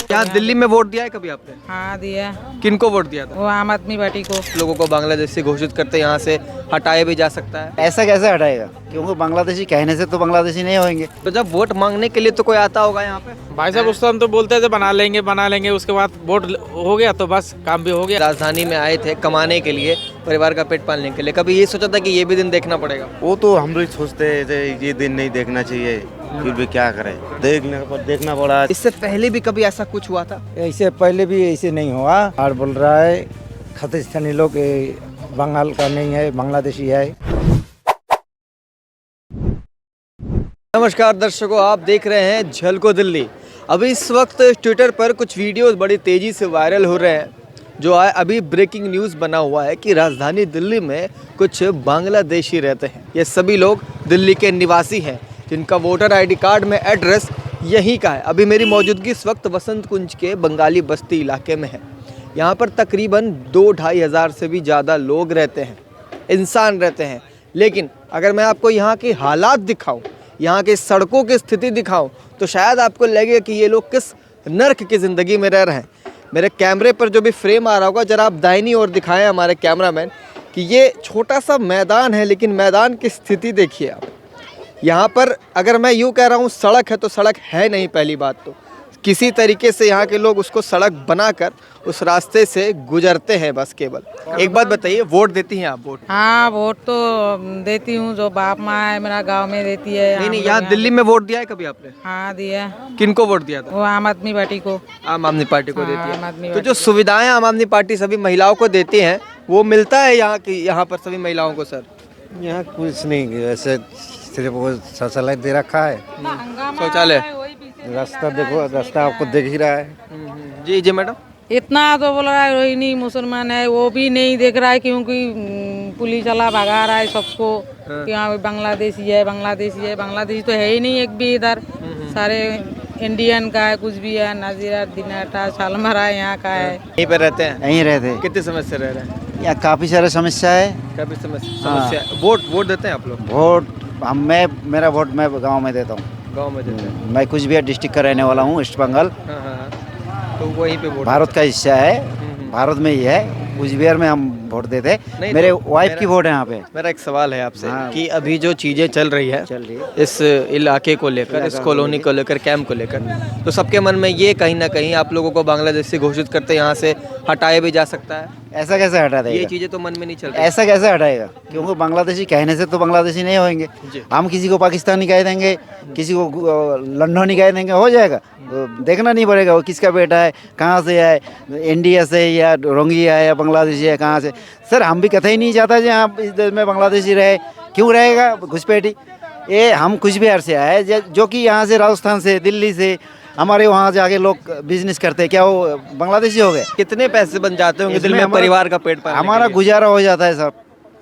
क्या दिल्ली में वोट दिया है कभी आपने? हाँ दिया। किनको वोट दिया था? वो आम आदमी पार्टी को। लोगों को बांग्लादेशी घोषित करते यहाँ से हटाया भी जा सकता है। ऐसा कैसे हटाएगा, क्योंकि बांग्लादेशी कहने से तो बांग्लादेशी नहीं होंगे। तो जब वोट मांगने के लिए तो कोई आता होगा यहाँ पे। भाई साहब उस टाइम तो बोलते थे बना लेंगे, उसके बाद वोट हो गया तो बस काम भी हो गया। राजधानी में आए थे कमाने के लिए, परिवार का पेट पालने के लिए, कभी ये सोचा था कि ये भी दिन देखना पड़ेगा? वो तो हम लोग सोचते थे ये दिन नहीं देखना चाहिए, फिर भी क्या करें, देखना पड़ा। इससे पहले भी कभी ऐसा कुछ हुआ था? ऐसे पहले भी ऐसे नहीं हुआ। और बोल रहा है खालिस्तानी लोग बंगाल का नहीं है, बांग्लादेशी है। नमस्कार दर्शकों, आप देख रहे हैं झलको दिल्ली। अभी इस वक्त ट्विटर पर कुछ वीडियोस बड़ी तेज़ी से वायरल हो रहे हैं। जो है अभी ब्रेकिंग न्यूज़ बना हुआ है कि राजधानी दिल्ली में कुछ बांग्लादेशी रहते हैं। ये सभी लोग दिल्ली के निवासी हैं जिनका वोटर आईडी कार्ड में एड्रेस यहीं का है। अभी मेरी मौजूदगी इस वक्त वसंत कुंज के बंगाली बस्ती इलाके में है। यहाँ पर तकरीबन 2-2.5 हज़ार से भी ज़्यादा लोग रहते हैं, इंसान रहते हैं। लेकिन अगर मैं आपको यहाँ के हालात दिखाऊँ, यहाँ के सड़कों की स्थिति दिखाऊं, तो शायद आपको लगे कि ये लोग किस नर्क की ज़िंदगी में रह रहे हैं। मेरे कैमरे पर जो भी फ्रेम आ रहा होगा, ज़रा आप दाहिनी ओर दिखाएं हमारे कैमरामैन कि ये छोटा सा मैदान है, लेकिन मैदान की स्थिति देखिए आप। यहाँ पर अगर मैं यूँ कह रहा हूँ सड़क है, तो सड़क है नहीं। पहली बात तो किसी तरीके से यहाँ के लोग उसको सड़क बनाकर उस रास्ते से गुजरते हैं बस केवल। एक बात बताइए, वोट देती हैं आप? वोट? हाँ वोट तो देती हूँ, जो बाप माँ है मेरा गांव में देती है। नहीं, यहाँ दिल्ली में वोट दिया है कभी आपने? हाँ दिया। किनको वोट दिया था? वो आम आदमी पार्टी को। आम आदमी पार्टी को हाँ, देती आम आदमी है। तो पार्टी जो सुविधाएं आम आदमी पार्टी सभी महिलाओं को देती हैं, वो मिलता है यहाँ पर सभी महिलाओं को? सर यहाँ कुछ नहीं, ऐसे सिर्फ वो शौचालय दे रखा है। शौचालय, रास्ता देखो, रास्ता आपको दिख ही रहा है। जी जी मैडम। इतना तो बोल रहा है रोहिणी मुसलमान है, वो भी नहीं देख रहा है क्योंकि पुलिस वाला भगा रहा है सबको कि यहाँ बांग्लादेशी है, बांग्लादेशी तो है ही नहीं एक भी इधर। सारे इंडियन का है, कुछ भी है, नाजीरा दिनाटा शालमरा यहाँ का है। यहीं पे रहते हैं? यहीं रहते हैं। कितने समय से रह रहे हैं? यहाँ काफी सारे समस्या है। काफी समस्या। वोट देते हैं आप लोग? वोट मेरा वोट मैं गांव में देता हूँ। गांव में देते हैं? मैं कुछ भी डिस्ट्रिक्ट का रहने वाला हूँ, वेस्ट बंगाल। हाँ। तो वहीं पे वोट? भारत का हिस्सा है, भारत में ही है। कुचबिहार में हम वोट देते हैं। मेरे वाइफ की वोट है यहाँ पे। मेरा एक सवाल है आपसे हाँ। कि अभी जो चीज़ें चल रही है इस इलाके को लेकर, इस कॉलोनी को लेकर, कैंप को लेकर, तो सबके मन में ये कहीं ना कहीं आप लोगों को बांग्लादेशी घोषित करते यहाँ से हटाया भी जा सकता है। ऐसा कैसे हटा देगा? ये चीज़ें तो मन में नहीं चल रही। ऐसा कैसे हटाएगा, क्योंकि बांग्लादेशी कहने से तो बांग्लादेशी नहीं होंगे। हम किसी को पाकिस्तानी कह देंगे, किसी को लंडनी कह देंगे, हो जाएगा। देखना नहीं पड़ेगा वो किसका बेटा है, कहाँ से है, इंडिया से या रोंगिया है या बांग्लादेशी है, कहाँ से। सर हम भी कतई नहीं चाहता जी आप इस देश में बांग्लादेशी रहे। क्यों रहेगा घुसपैठी? ये हम कुचबिहार से आए, जो कि यहाँ से राजस्थान से, दिल्ली से, हमारे वहाँ जाके लोग बिजनेस करते हैं। क्या वो बांग्लादेशी हो गए? कितने पैसे बन जाते होंगे दिल में परिवार का पेट पालने हमारा के लिए? गुजारा हो जाता है सब,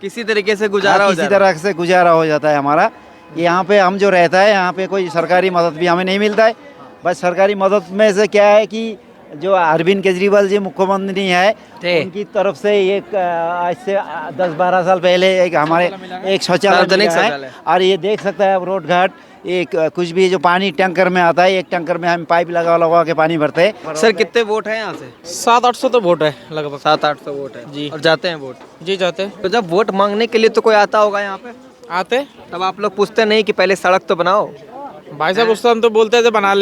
किसी तरीके से गुजारा हो किसी जाता है। तरह से गुजारा हो जाता है हमारा। यहाँ पे हम जो रहता है, यहाँ पे कोई सरकारी मदद भी हमें नहीं मिलता है। बस सरकारी मदद में से क्या है कि जो अरविंद केजरीवाल जी मुख्यमंत्री है, उनकी तरफ से एक आज से 10-12 साल पहले एक हमारे एक शौचालय मिला है। और ये देख सकता है आप रोड घाट, एक कुछ भी जो पानी टैंकर में आता है, एक टैंकर में हम पाइप लगा के पानी भरते हैं। सर कितने वोट है यहाँ से? 700-800 तो वोट है लगभग। 700-800 वोट है जी। और जाते हैं वोट? जी जाते। तो जब वोट मांगने के लिए तो कोई आता होगा यहाँ पे? आते। तब आप लोग पूछते नहीं कि पहले सड़क तो बनाओ? भाई साहब उस टाइम तो बोलते थे बना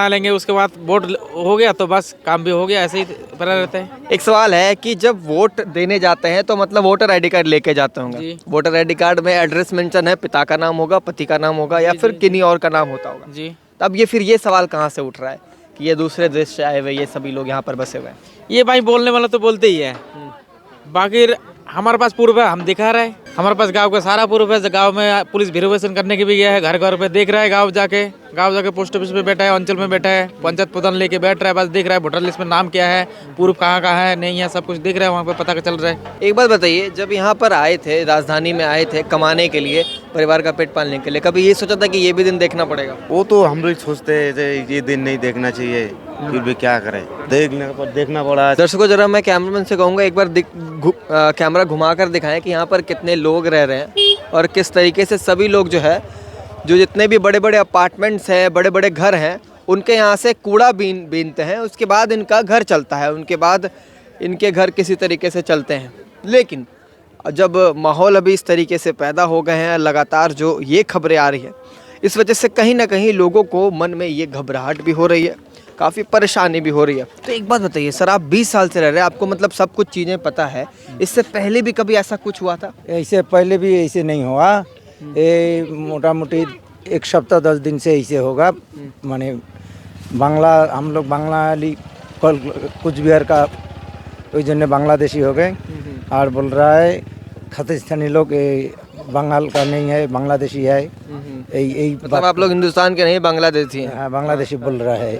लेंगे, उसके बाद वोट हो गया तो बस काम भी हो गया, ऐसे ही पड़ा रहते हैं। एक सवाल है कि जब वोट देने जाते हैं तो मतलब वोटर आईडी कार्ड लेके जाते होंगे। वोटर आईडी कार्ड में एड्रेस मेंशन है, पिता का नाम होगा, पति का नाम होगा, या फिर किन्हीं और का नाम होता होगा जी। तब ये फिर ये सवाल कहाँ से उठ रहा है कि ये दूसरे देश से आए हुए ये सभी लोग यहाँ पर बसे हुए हैं? ये भाई बोलने वाला तो बोलते ही है, बाकी हमारे पास प्रूफ है, हम दिखा रहे हैं। हमारे पास गांव का सारा प्रूफ है। गांव में पुलिस वेरिफिकेशन करने के भी गया है, घर घर पे देख रहा है, गांव जाके पोस्ट ऑफिस पे बैठा है, अंचल में बैठा है, पंचायत प्रधान लेके बैठ रहा है, बस देख रहा है वोटर लिस्ट में नाम क्या है, प्रूफ कहाँ का है, नहीं है, सब कुछ देख रहा है, वहाँ पे पता चल रहा है। एक बात बताइए, जब यहाँ पर आए थे, राजधानी में आए थे कमाने के लिए, परिवार का पेट पालने के लिए, कभी ये सोचा था कि ये भी दिन देखना पड़ेगा? वो तो हम लोग सोचते थे ये दिन नहीं देखना चाहिए, फिर भी क्या करें, देखना पड़ा। दर्शकों जरा मैं कैमरामैन से कहूँगा एक बार कैमरा घुमाकर दिखाएं कि यहाँ पर कितने लोग रह रहे हैं और किस तरीके से सभी लोग जो है, जो जितने भी बड़े बड़े अपार्टमेंट्स हैं, बड़े बड़े घर हैं, उनके यहाँ से कूड़ा बीनते हैं, उसके बाद इनका घर चलता है, उनके बाद इनके घर किसी तरीके से चलते हैं। लेकिन जब माहौल अभी इस तरीके से पैदा हो गए हैं, लगातार जो ये खबरें आ रही है, इस वजह से कहीं ना कहीं लोगों को मन में ये घबराहट भी हो रही है, काफ़ी परेशानी भी हो रही है। तो एक बात बताइए सर, आप 20 साल से रह रहे हैं, आपको मतलब सब कुछ चीज़ें पता है, इससे पहले भी कभी ऐसा कुछ हुआ था? ऐसे पहले भी ऐसे नहीं हुआ, ये मोटा मोटी 1 सप्ताह 10 दिन से ऐसे होगा। माने बांग्ला, हम लोग बंगाली कल कुछ बिहार का वही जन बांग्लादेशी हो गए और बोल रहा है खालिस्तानी लोग बंगाल का नहीं है, बांग्लादेशी है। यही मतलब आप लोग हिंदुस्तान के नहीं, बांग्लादेशी हैं? हाँ, बांग्लादेशी बोल रहा है।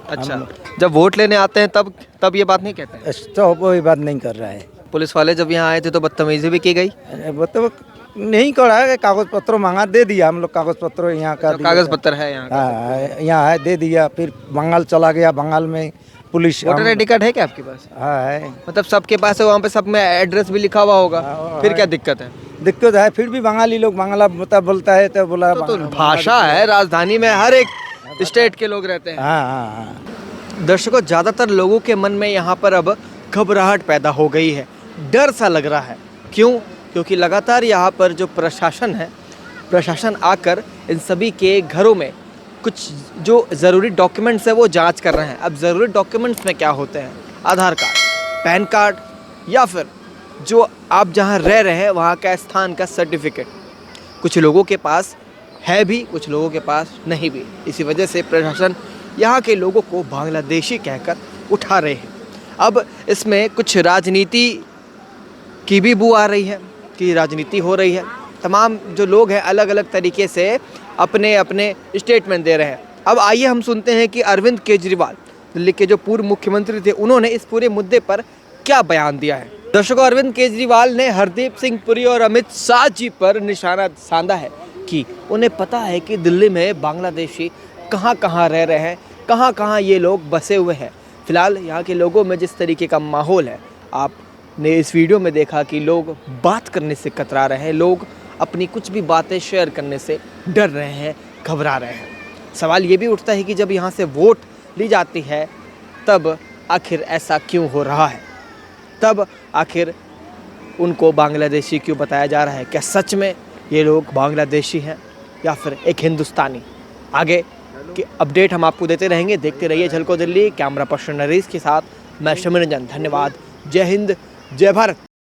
अच्छा, जब वोट लेने आते हैं तब ये बात नहीं कहते हैं? तो कोई बात नहीं कर रहा है। पुलिस वाले जब यहाँ आए थे तो बदतमीजी भी की गई? वो तो नहीं करा है, कागज पत्र मांगा, दे दिया। हम लोग कागज पत्र यहाँ का कागज पत्र है यहाँ का? हाँ, यहाँ है, दे दिया। फिर बंगाल चला गया, बंगाल में police. Voter I D card है क्या आपके पास? हाँ है। मतलब सबके पास है, वहाँ पे सब में एड्रेस भी लिखा हुआ होगा, फिर क्या दिक्कत है? दिक्कत है, फिर भी बंगाली लोग बांग्ला बोलता है तो बोला तो भाषा है, राजधानी में हर एक स्टेट के लोग रहते हैं। हाँ हाँ हाँ। दर्शकों, ज़्यादातर लोगों के मन में यहाँ पर अब घबराहट पैदा हो गई है, डर सा लग रहा है। क्यों? क्योंकि लगातार यहाँ पर जो प्रशासन है, प्रशासन आकर इन सभी के घरों में कुछ जो ज़रूरी डॉक्यूमेंट्स है वो जांच कर रहे हैं। अब ज़रूरी डॉक्यूमेंट्स में क्या होते हैं? आधार कार्ड, पैन कार्ड, या फिर जो आप जहाँ रह रहे हैं वहाँ का स्थान का सर्टिफिकेट। कुछ लोगों के पास है भी, कुछ लोगों के पास नहीं भी। इसी वजह से प्रशासन यहाँ के लोगों को बांग्लादेशी कहकर उठा रहे हैं। अब इसमें कुछ राजनीति की भी बू आ रही है कि राजनीति हो रही है। तमाम जो लोग हैं अलग अलग तरीके से अपने अपने स्टेटमेंट दे रहे हैं। अब आइए हम सुनते हैं कि अरविंद केजरीवाल, दिल्ली के जो पूर्व मुख्यमंत्री थे, उन्होंने इस पूरे मुद्दे पर क्या बयान दिया है। दर्शकों, अरविंद केजरीवाल ने हरदीप सिंह पुरी और अमित शाह जी पर निशाना साधा है कि उन्हें पता है कि दिल्ली में बांग्लादेशी कहाँ कहाँ रह रहे हैं, कहाँ कहाँ ये लोग बसे हुए हैं। फिलहाल यहाँ के लोगों में जिस तरीके का माहौल है, आपने इस वीडियो में देखा कि लोग बात करने से कतरा रहे हैं, लोग अपनी कुछ भी बातें शेयर करने से डर रहे हैं, घबरा रहे हैं। सवाल ये भी उठता है कि जब यहाँ से वोट ली जाती है तब आखिर ऐसा क्यों हो रहा है? तब आखिर उनको बांग्लादेशी क्यों बताया जा रहा है? क्या सच में ये लोग बांग्लादेशी हैं या फिर एक हिंदुस्तानी? आगे की अपडेट हम आपको देते रहेंगे। देखते रहिए झलको दिल्ली। कैमरा पर्सन नरेश के साथ मैं शमी रंजन। धन्यवाद। जय हिंद, जय भारत।